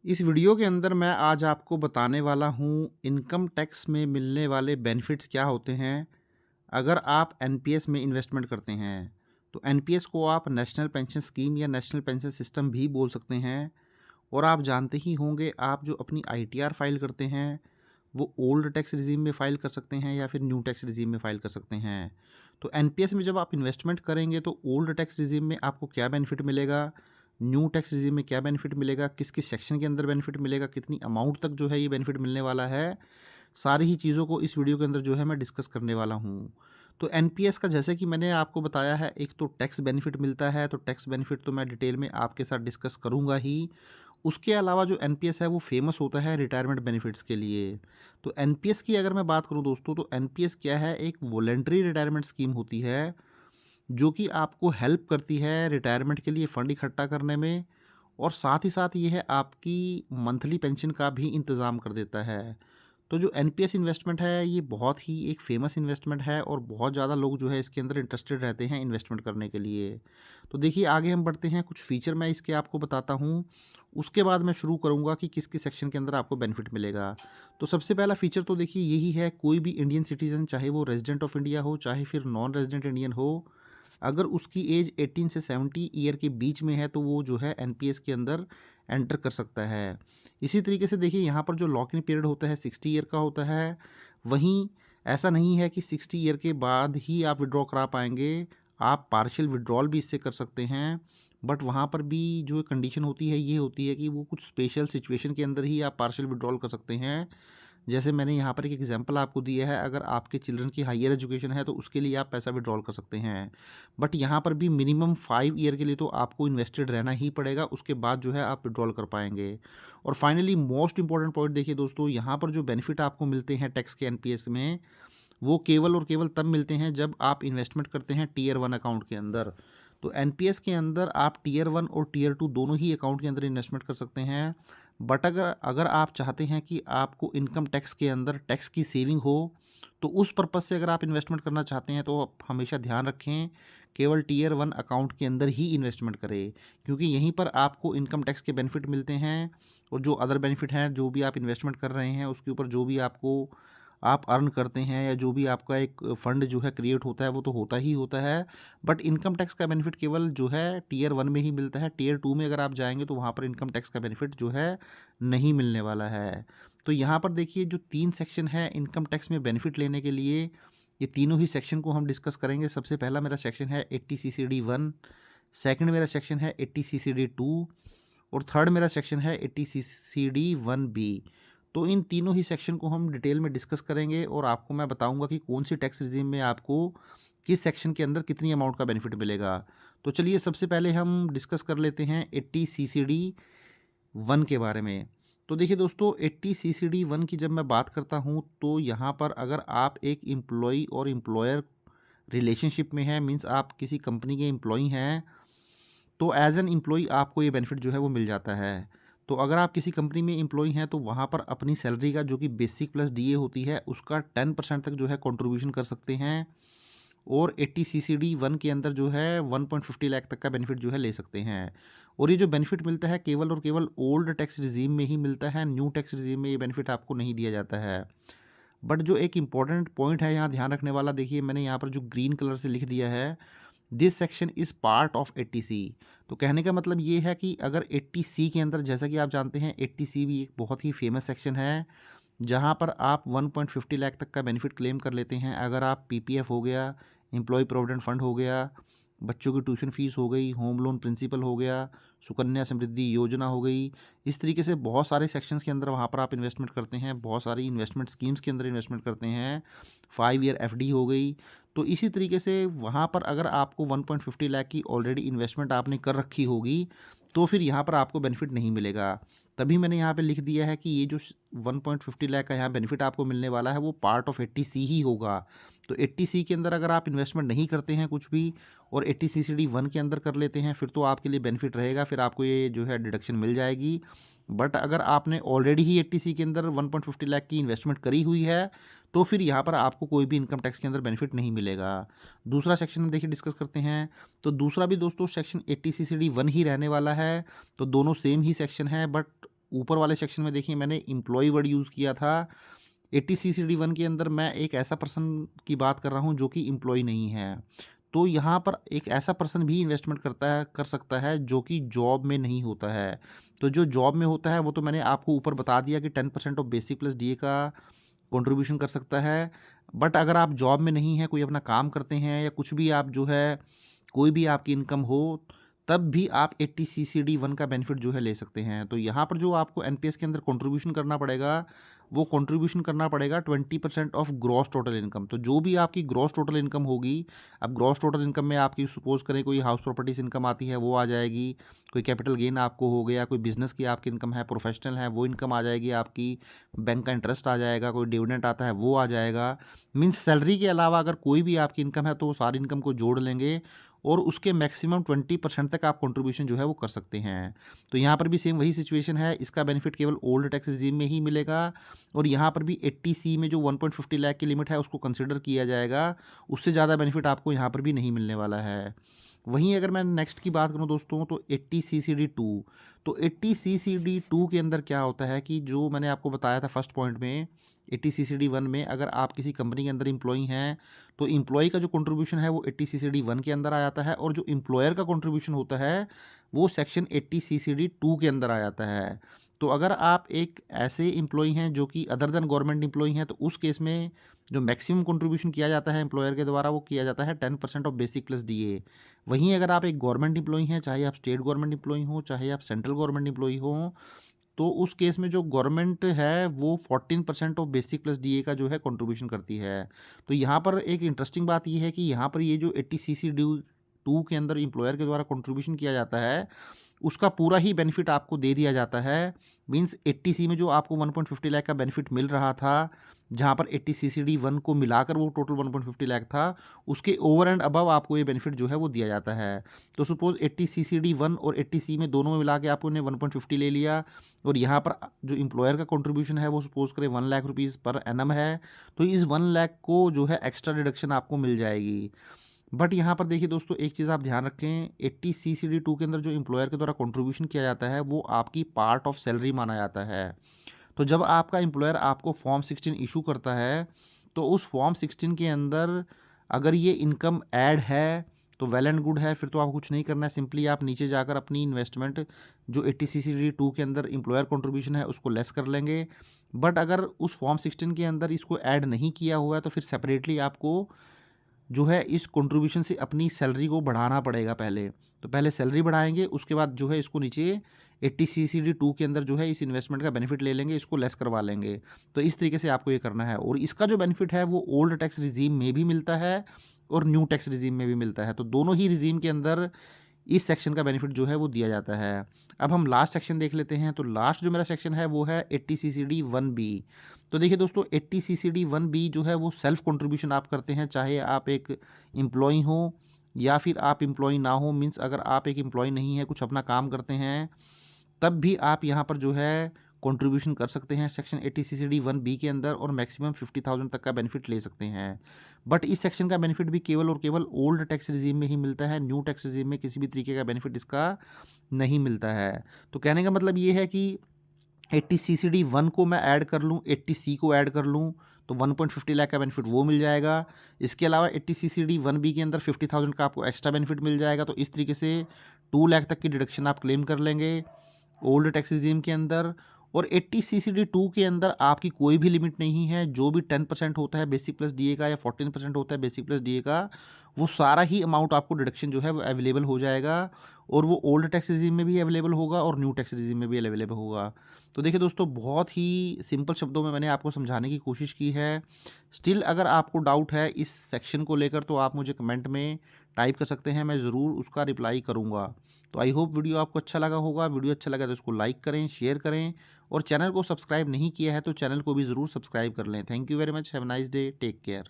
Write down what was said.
इस वीडियो के अंदर मैं आज आपको बताने वाला हूँ इनकम टैक्स में मिलने वाले बेनिफिट्स क्या होते हैं अगर आप एनपीएस में इन्वेस्टमेंट करते हैं। तो एनपीएस को आप नेशनल पेंशन स्कीम या नेशनल पेंशन सिस्टम भी बोल सकते हैं। और आप जानते ही होंगे, आप जो अपनी आईटीआर फाइल करते हैं वो ओल्ड टैक्स रिजीम में फ़ाइल कर सकते हैं या फिर न्यू टैक्स रिजीम में फ़ाइल कर सकते हैं। तो एनपीएस में जब आप इन्वेस्टमेंट करेंगे तो ओल्ड टैक्स रिजीम में आपको क्या बेनिफिट मिलेगा, न्यू टैक्स रिजीम में क्या बेनिफिट मिलेगा, किस किस सेक्शन के अंदर बेनिफिट मिलेगा, कितनी अमाउंट तक जो है ये बेनिफिट मिलने वाला है, सारी ही चीज़ों को इस वीडियो के अंदर जो है मैं डिस्कस करने वाला हूँ। तो एनपीएस का जैसे कि मैंने आपको बताया है, एक तो टैक्स बेनिफिट मिलता है, तो टैक्स बेनिफिट तो मैं डिटेल में आपके साथ डिस्कस करूँगा ही। उसके अलावा जो एनपीएस है वो फेमस होता है रिटायरमेंट बेनिफिट्स के लिए। तो एनपीएस की अगर मैं बात करूं दोस्तों, तो एनपीएस क्या है, एक वॉलेंटरी रिटायरमेंट स्कीम होती है जो कि आपको हेल्प करती है रिटायरमेंट के लिए फ़ंड इकट्ठा करने में। और साथ ही साथ ये है आपकी मंथली पेंशन का भी इंतज़ाम कर देता है। तो जो एनपीएस इन्वेस्टमेंट है ये बहुत ही एक फ़ेमस इन्वेस्टमेंट है और बहुत ज़्यादा लोग जो है इसके अंदर इंटरेस्टेड रहते हैं इन्वेस्टमेंट करने के लिए। तो देखिए, आगे हम बढ़ते हैं, कुछ फ़ीचर मैं इसके आपको बताता हूँ। उसके बाद मैं शुरू करूँगा कि किस-किस सेक्शन के अंदर आपको बेनिफिट मिलेगा। तो सबसे पहला फ़ीचर तो देखिए यही है, कोई भी इंडियन सिटीज़न, चाहे वो रेज़िडेंट ऑफ इंडिया हो, चाहे फिर नॉन रेज़िडेंट इंडियन हो, अगर उसकी एज 18 से 70 ईयर के बीच में है तो वो जो है एनपीएस के अंदर एंटर कर सकता है। इसी तरीके से देखिए, यहाँ पर जो लॉक इन पीरियड होता है 60 ईयर का होता है। वहीं ऐसा नहीं है कि 60 ईयर के बाद ही आप विड्रॉ करा पाएंगे, आप पार्शियल विड्रॉल भी इससे कर सकते हैं। बट वहाँ पर भी जो कंडीशन होती है ये होती है कि वो कुछ स्पेशल सिचुएशन के अंदर ही आप पार्शियल विड्रॉल कर सकते हैं। जैसे मैंने यहाँ पर एक एग्जांपल आपको दिया है, अगर आपके चिल्ड्रन की हायर एजुकेशन है तो उसके लिए आप पैसा विड्रॉल कर सकते हैं। बट यहाँ पर भी मिनिमम 5 ईयर के लिए तो आपको इन्वेस्टेड रहना ही पड़ेगा, उसके बाद जो है आप विड्रॉल कर पाएंगे। और फाइनली मोस्ट इंपॉर्टेंट पॉइंट देखिए दोस्तों, यहाँ पर जो बेनिफिट आपको मिलते हैं टैक्स के एनपीएस में, वो केवल और केवल तब मिलते हैं जब आप इन्वेस्टमेंट करते हैं टीयर वन अकाउंट के अंदर। तो एनपीएस के अंदर आप टीयर वन और टीयर टू दोनों ही अकाउंट के अंदर इन्वेस्टमेंट कर सकते हैं। बट अगर अगर आप चाहते हैं कि आपको इनकम टैक्स के अंदर टैक्स की सेविंग हो, तो उस पर्पज़ से अगर आप इन्वेस्टमेंट करना चाहते हैं तो आप हमेशा ध्यान रखें, केवल टीयर वन अकाउंट के अंदर ही इन्वेस्टमेंट करें, क्योंकि यहीं पर आपको इनकम टैक्स के बेनिफिट मिलते हैं। और जो अदर बेनिफिट हैं, जो भी आप इन्वेस्टमेंट कर रहे हैं उसके ऊपर जो भी आपको आप अर्न करते हैं या जो भी आपका एक फ़ंड जो है क्रिएट होता है वो तो होता ही होता है। बट इनकम टैक्स का बेनिफिट केवल जो है टीयर वन में ही मिलता है। टीयर टू में अगर आप जाएँगे तो वहाँ पर इनकम टैक्स का बेनिफिट जो है नहीं मिलने वाला है। तो यहाँ पर देखिए, जो 3 सेक्शन है इनकम टैक्स में बेनिफिट लेने के लिए, ये तीनों ही सेक्शन को हम डिस्कस करेंगे। सबसे पहला मेरा सेक्शन है 80 सीसीडी 1, सेकंड मेरा सेक्शन है 80 सीसीडी 2 और थर्ड मेरा सेक्शन है 80 सीसीडी 1 बी। तो इन तीनों ही सेक्शन को हम डिटेल में डिस्कस करेंगे और आपको मैं बताऊंगा कि कौन सी टैक्स रिजीम में आपको किस सेक्शन के अंदर कितनी अमाउंट का बेनिफिट मिलेगा। तो चलिए सबसे पहले हम डिस्कस कर लेते हैं 80 सीसीडी 1 के बारे में। तो देखिए दोस्तों, 80 सीसीडी 1 की जब मैं बात करता हूँ तो यहाँ पर अगर आप एक एम्प्लॉय और एम्प्लॉयर रिलेशनशिप में हैं, मीन्स आप किसी कंपनी के एम्प्लॉय हैं, तो एज एन एम्प्लॉय आपको ये बेनिफिट जो है वो मिल जाता है। तो अगर आप किसी कंपनी में एम्प्लॉय हैं तो वहाँ पर अपनी सैलरी का जो कि बेसिक प्लस डीए होती है उसका 10% तक जो है कंट्रीब्यूशन कर सकते हैं। और 80 सीसीडी 1 के अंदर जो है 1.50 लाख तक का बेनिफिट जो है ले सकते हैं। और ये जो बेनिफिट मिलता है केवल और केवल ओल्ड टैक्स रिजीम में ही मिलता है, न्यू टैक्स रिजीम में ये बेनिफिट आपको नहीं दिया जाता है। बट जो एक इंपॉर्टेंट पॉइंट है यहाँ ध्यान रखने वाला, देखिए मैंने यहाँ पर जो ग्रीन कलर से लिख दिया है, this section is part of 80C। तो कहने का मतलब ये है कि अगर 80C के अंदर, जैसा कि आप जानते हैं 80C भी एक बहुत ही फेमस सेक्शन है जहाँ पर आप 1.50 लाख तक का बेनिफिट क्लेम कर लेते हैं। अगर आप पीपीएफ हो गया, एम्प्लॉय प्रोविडेंट फंड हो गया, बच्चों की ट्यूशन फीस हो गई, होम लोन प्रिंसिपल हो गया, सुकन्या समृद्धि योजना हो गई, इस तरीके से बहुत सारे सेक्शंस के अंदर वहाँ पर आप इन्वेस्टमेंट करते हैं, बहुत सारी इन्वेस्टमेंट स्कीम्स के अंदर इन्वेस्टमेंट करते हैं। 5 ईयर एफडी हो गई। तो इसी तरीके से वहाँ पर अगर आपको 1.50 लाख की ऑलरेडी इन्वेस्टमेंट आपने कर रखी होगी तो फिर यहाँ पर आपको बेनिफिट नहीं मिलेगा। तभी मैंने यहाँ पे लिख दिया है कि ये जो 1.50 लाख का यहाँ बेनिफिट आपको मिलने वाला है वो पार्ट ऑफ 80C ही होगा। तो 80C के अंदर अगर आप इन्वेस्टमेंट नहीं करते हैं कुछ भी और 80 सीसीडी 1 के अंदर कर लेते हैं, फिर तो आपके लिए बेनिफिट रहेगा, फिर आपको ये जो है डिडक्शन मिल जाएगी। बट अगर आपने ऑलरेडी ही 80C के अंदर 1.50 लाख की इन्वेस्टमेंट करी हुई है तो फिर यहाँ पर आपको कोई भी इनकम टैक्स के अंदर बेनिफिट नहीं मिलेगा। दूसरा सेक्शन में देखिए डिस्कस करते हैं। तो दूसरा भी दोस्तों सेक्शन 80 सीसीडी 1 ही रहने वाला है। तो दोनों सेम ही सेक्शन है, बट ऊपर वाले सेक्शन में देखिए मैंने एम्प्लॉय वर्ड यूज़ किया था। 80CCD1 के अंदर मैं एक ऐसा पर्सन की बात कर रहा हूँ जो कि एम्प्लॉय नहीं है। तो यहाँ पर एक ऐसा पर्सन भी इन्वेस्टमेंट कर सकता है जो कि जॉब में नहीं होता है। तो जो जॉब में होता है वो तो मैंने आपको ऊपर बता दिया कि 10% ऑफ बेसिक प्लस डीए का कंट्रीब्यूशन कर सकता है। बट अगर आप जॉब में नहीं हैं, कोई अपना काम करते हैं या कुछ भी आप जो है कोई भी आपकी इनकम हो, तब भी आप 80CCD1 का बेनिफिट जो है ले सकते हैं। तो यहाँ पर जो आपको एनपीएस के अंदर कंट्रीब्यूशन करना पड़ेगा, वो कंट्रीब्यूशन करना पड़ेगा 20% ऑफ ग्रॉस टोटल इनकम। तो जो भी आपकी ग्रॉस टोटल इनकम होगी, अब ग्रॉस टोटल इनकम में आपकी सपोज़ करें कोई हाउस प्रॉपर्टीज़ इनकम आती है वो आ जाएगी, कोई कैपिटल गेन आपको हो गया, कोई बिज़नेस की आपकी इनकम है, प्रोफेशनल है वो इनकम आ जाएगी आपकी, बैंक का इंटरेस्ट आ जाएगा, कोई डिविडेंड आता है वो आ जाएगा। मीन्स सैलरी के अलावा अगर कोई भी आपकी इनकम है तो वो सारी इनकम को जोड़ लेंगे और उसके मैक्सिमम 20% तक आप कंट्रीब्यूशन जो है वो कर सकते हैं। तो यहाँ पर भी सेम वही सिचुएशन है, इसका बेनिफिट केवल ओल्ड टैक्स रिजीम में ही मिलेगा और यहाँ पर भी 80C में जो 1.50 लाख की लिमिट है उसको कंसिडर किया जाएगा, उससे ज़्यादा बेनिफिट आपको यहाँ पर भी नहीं मिलने वाला है। वहीं अगर मैं नेक्स्ट की बात करूँ दोस्तों तो 80CCD2, तो 80CCD2 के अंदर क्या होता है कि जो मैंने आपको बताया था फर्स्ट पॉइंट में, 80CCD1 में अगर आप किसी कंपनी के अंदर एम्प्लॉई हैं तो एम्प्लॉई का जो कंट्रीब्यूशन है वो 80CCD1 के अंदर आ जाता है और जो एम्प्लॉयर का कंट्रीब्यूशन होता है वो सेक्शन 80CCD2 के अंदर आ जाता है। तो अगर आप एक ऐसे एम्प्लॉई हैं जो कि अदर देन गवर्नमेंट एम्प्लॉई हैं तो उस केस में जो मैक्सिमम कंट्रीब्यूशन किया जाता है एम्प्लॉयर के द्वारा वो किया जाता है 10% ऑफ बेसिक प्लस डीए। वहीं अगर आप एक गवर्नमेंट एम्प्लॉई हैं, चाहे आप स्टेट गवर्नमेंट एम्प्लॉई हो चाहे आप सेंट्रल गवर्नमेंट एम्प्लॉई हो, तो उस केस में जो गवर्नमेंट है वो 14% ऑफ बेसिक प्लस डीए का जो है कंट्रीब्यूशन करती है। तो यहाँ पर एक इंटरेस्टिंग बात ये है कि यहाँ पर ये जो 80CCD2 के अंदर एम्प्लॉयर के द्वारा कंट्रीब्यूशन किया जाता है उसका पूरा ही बेनिफिट आपको दे दिया जाता है। मीन्स 80C में जो आपको 1.50 लाख का बेनिफिट मिल रहा था, जहाँ पर 80CCD1 को मिलाकर वो टोटल 1.50 लाख था, उसके ओवर एंड अबव आपको ये बेनिफिट जो है वो दिया जाता है। तो सपोज़ 80CCD1 और 80C में दोनों में मिला के आपने 1.50 ले लिया और यहाँ पर जो एम्प्लॉयर का कंट्रीब्यूशन है वो सपोज़ करें 1 लाख रुपीज़ पर एनम है, तो इस 1 लाख को जो है एक्स्ट्रा डिडक्शन आपको मिल जाएगी। बट यहाँ पर देखिए दोस्तों एक चीज़ आप ध्यान रखें, 80CCD2 के अंदर जो एम्प्लॉयर के द्वारा कंट्रीब्यूशन किया जाता है वो आपकी पार्ट ऑफ सैलरी माना जाता है। तो जब आपका एम्प्लॉयर आपको फॉर्म 16 इशू करता है तो उस फॉर्म 16 के अंदर अगर ये इनकम ऐड है तो वेल एंड गुड है, फिर तो आपको कुछ नहीं करना है, सिंपली आप नीचे जाकर अपनी इन्वेस्टमेंट जो 80CCD2 के अंदर एम्प्लॉयर कंट्रीब्यूशन है उसको लेस कर लेंगे। बट अगर उस फॉर्म 16 के अंदर इसको ऐड नहीं किया हुआ है तो फिर सेपरेटली आपको जो है इस कंट्रीब्यूशन से अपनी सैलरी को बढ़ाना पड़ेगा पहले। तो पहले सैलरी बढ़ाएँगे, उसके बाद जो है इसको नीचे 80CCD2 के अंदर जो है इस इन्वेस्टमेंट का बेनिफिट ले लेंगे, इसको लेस करवा लेंगे। तो इस तरीके से आपको ये करना है और इसका जो बेनिफिट है वो ओल्ड टैक्स रिजीम में भी मिलता है और न्यू टैक्स रिजीम में भी मिलता है। तो दोनों ही रिजीम के अंदर इस सेक्शन का बेनिफिट जो है वो दिया जाता है। अब हम लास्ट सेक्शन देख लेते हैं, तो लास्ट जो मेरा सेक्शन है वो है 80CCD1B। तो देखिए दोस्तों 80CCD1B जो है वो सेल्फ कंट्रीब्यूशन आप करते हैं, चाहे आप एक एम्प्लॉई हो या फिर आप एम्प्लॉई ना हो। मीन्स अगर आप एक एम्प्लॉई नहीं है, कुछ अपना काम करते हैं, तब भी आप यहाँ पर जो है कंट्रीब्यूशन कर सकते हैं सेक्शन 80CCD1B के अंदर और मैक्सिमम 50,000 तक का बेनिफिट ले सकते हैं। बट इस सेक्शन का बेनिफिट भी केवल और केवल ओल्ड टैक्स रिजीम में ही मिलता है, न्यू टैक्स रिजीम में किसी भी तरीके का बेनिफिट इसका नहीं मिलता है। तो कहने का मतलब ये है कि 80CCD1 को मैं ऐड कर लूँ, 80C को ऐड कर लूँ तो 1.50 लाख का बेनिफिट वो मिल जाएगा। इसके अलावा 80CCD1B के अंदर 50,000 का आपको एक्स्ट्रा बेनिफिट मिल जाएगा। तो इस तरीके से 2 लाख तक की डिडक्शन आप क्लेम कर लेंगे ओल्ड टैक्स रिजीम के अंदर। और 80CCD2 के अंदर आपकी कोई भी लिमिट नहीं है, जो भी 10% होता है बेसिक प्लस डीए का या 14% होता है बेसिक प्लस डीए का, वो सारा ही अमाउंट आपको डिडक्शन जो है वो अवेलेबल हो जाएगा और वो ओल्ड टैक्स रिजीम में भी अवेलेबल होगा और न्यू टैक्स रिजीम में भी अवेलेबल होगा। तो देखिए दोस्तों बहुत ही सिंपल शब्दों में मैंने आपको समझाने की कोशिश की है। स्टिल अगर आपको डाउट है इस सेक्शन को लेकर तो आप मुझे कमेंट में टाइप कर सकते हैं, मैं ज़रूर उसका रिप्लाई करूँगा। तो आई होप वीडियो आपको अच्छा लगा होगा। वीडियो अच्छा लगा तो इसको लाइक करें, शेयर करें और चैनल को सब्सक्राइब नहीं किया है तो चैनल को भी ज़रूर सब्सक्राइब कर लें। Thank you very much, have a nice day, take care.